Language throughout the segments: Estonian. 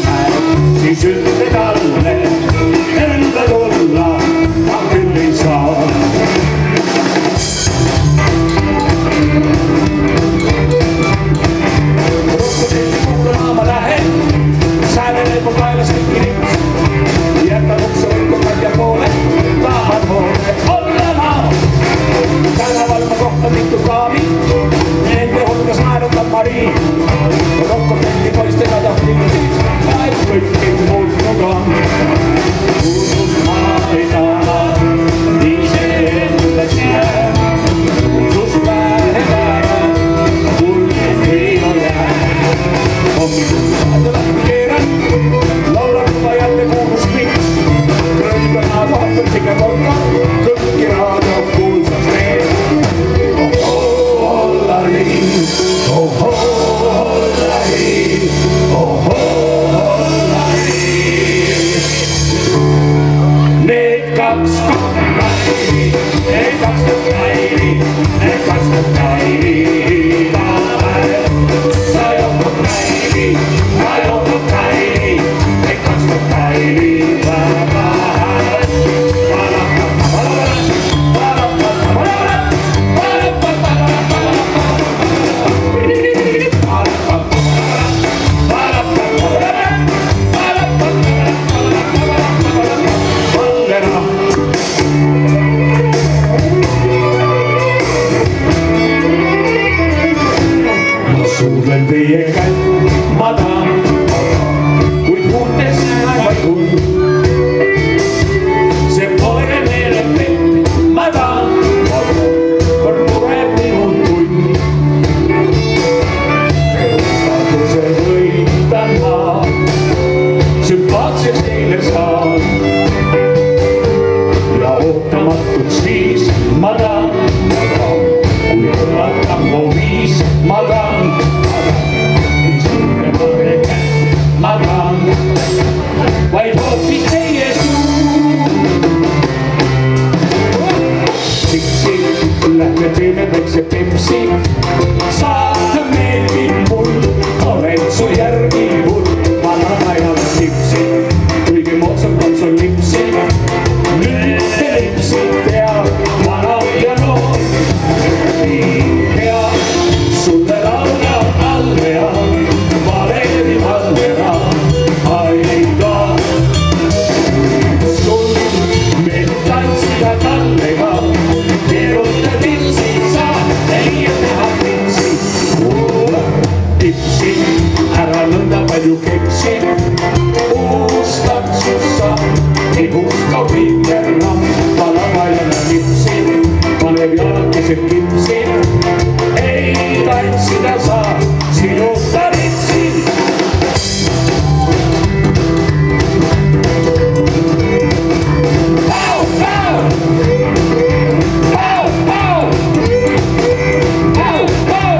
päev, siis ütle talle, enda tulla ma küll ei saa. Kuulama ma lähen, säänele mu kaelas kõiki rips, jätan ukse võtku karja poole, tahan poole olla ma. Tänaval ma kohtan mitu kaami, nende hulgas naerutab Mari. Rokko telli poistega tahtlikult, aeg kõiki muutnud on. Kuulus ma ei taha, iseenda jääb, kuulus päeva, kulge ei ole. Hommikul läbi keeran, laulan juba jälle kuulus miks. Krõigana vahatab pigem olka, kõiki raadio kuulsas veel. Ohollari, ohollari, ohollari. Need kaks kairi, need kaks kairi, need kaks kairi. Sa johtub kairi, ma johtub kairi, need kaks kairi. Suudlen teie kätt, ma tahan, kuid huultes näen vaid hund. See pole meele pett, ma tahan, kord mureb minul tund. Elustatuse võitan ma, sümpaatseks teile saan. Ja ootamatuks viis, ma tahan, kui kõlatab mu viis, ma tahan. Vaid hoopis teie suu. Siksi, lähme teeme väikse pepsi. Saata meeldib mul, olen su järgi hull. Ma tahan ajada tipsi, kuigi moodsam on sul lipsi. Nüüd te lipsi teab, vana ja noor. Nii hea, sulle laula allea, Valeri Valdera. Ära nõnda palju keksi, uustad sussa, ei puuska vingerna, palavajana lipsi, paneb jalakesed kipsi, ei tantsida saa, sinu taritsi. Pau, pau! Pau, pau! Pau, pau!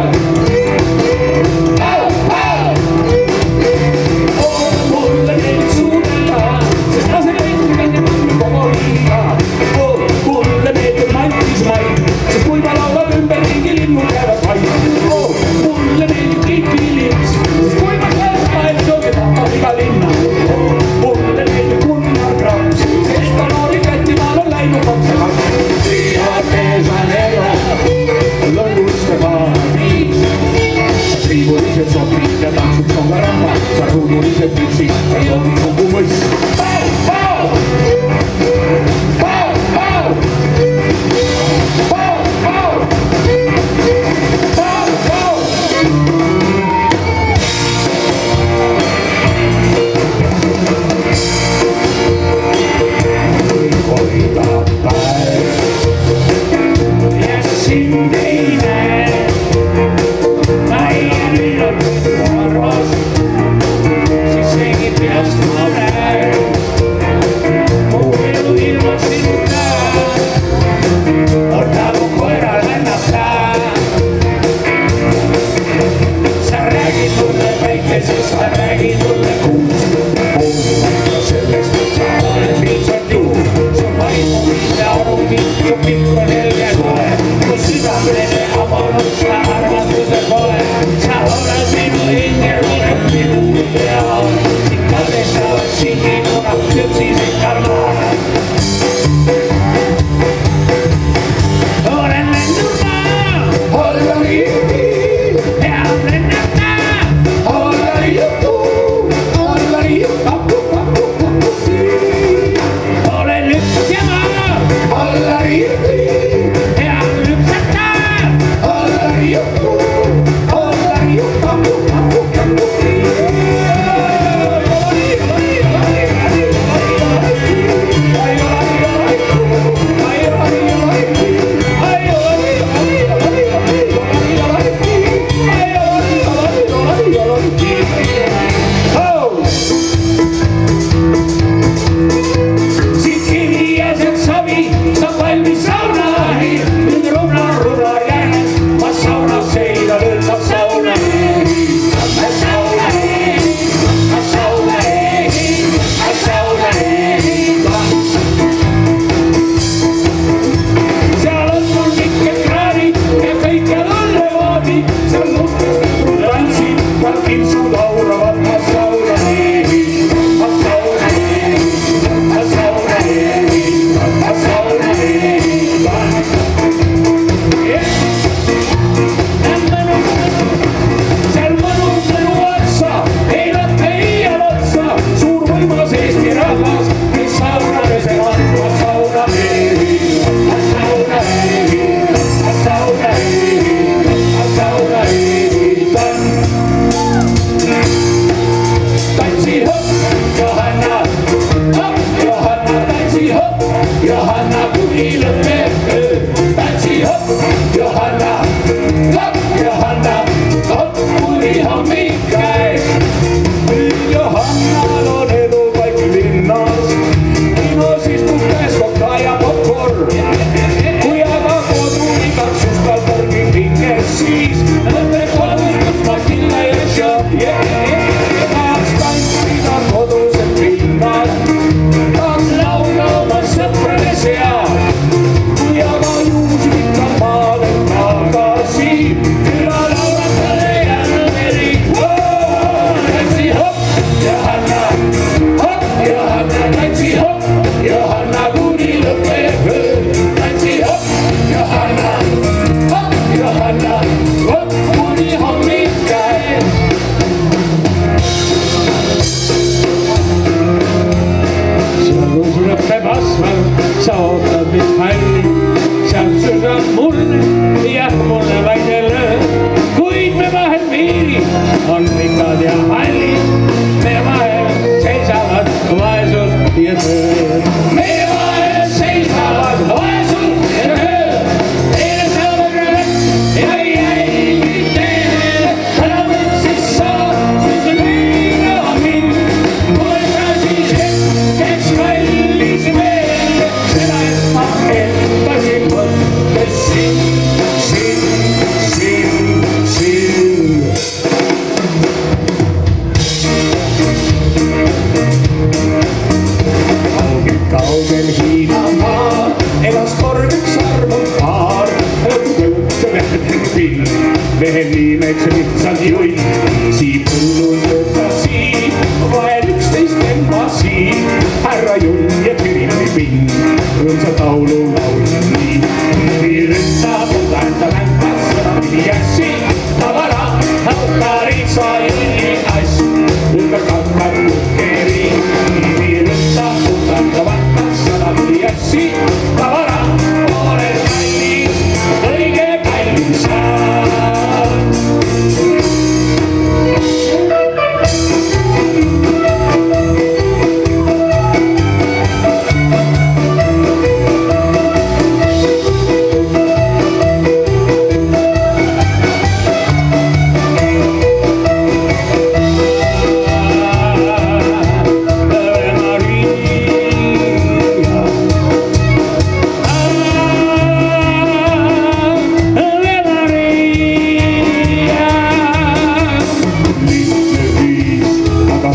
Just eks lihtsalt jutt. Siim põllul töötasid vaid 11 embasid, härra Junn ja Kirili Pinn rõõmsalt laulu laulsid nii. Ründab tähenda mängas sõna pidi jässi, tavara, autarisa Junni ass, ümber kakkad lukkeri. Ründab tähenda mängas sõna pidi jässi, tavara, poolel kallis, õige kallis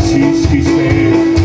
siiski see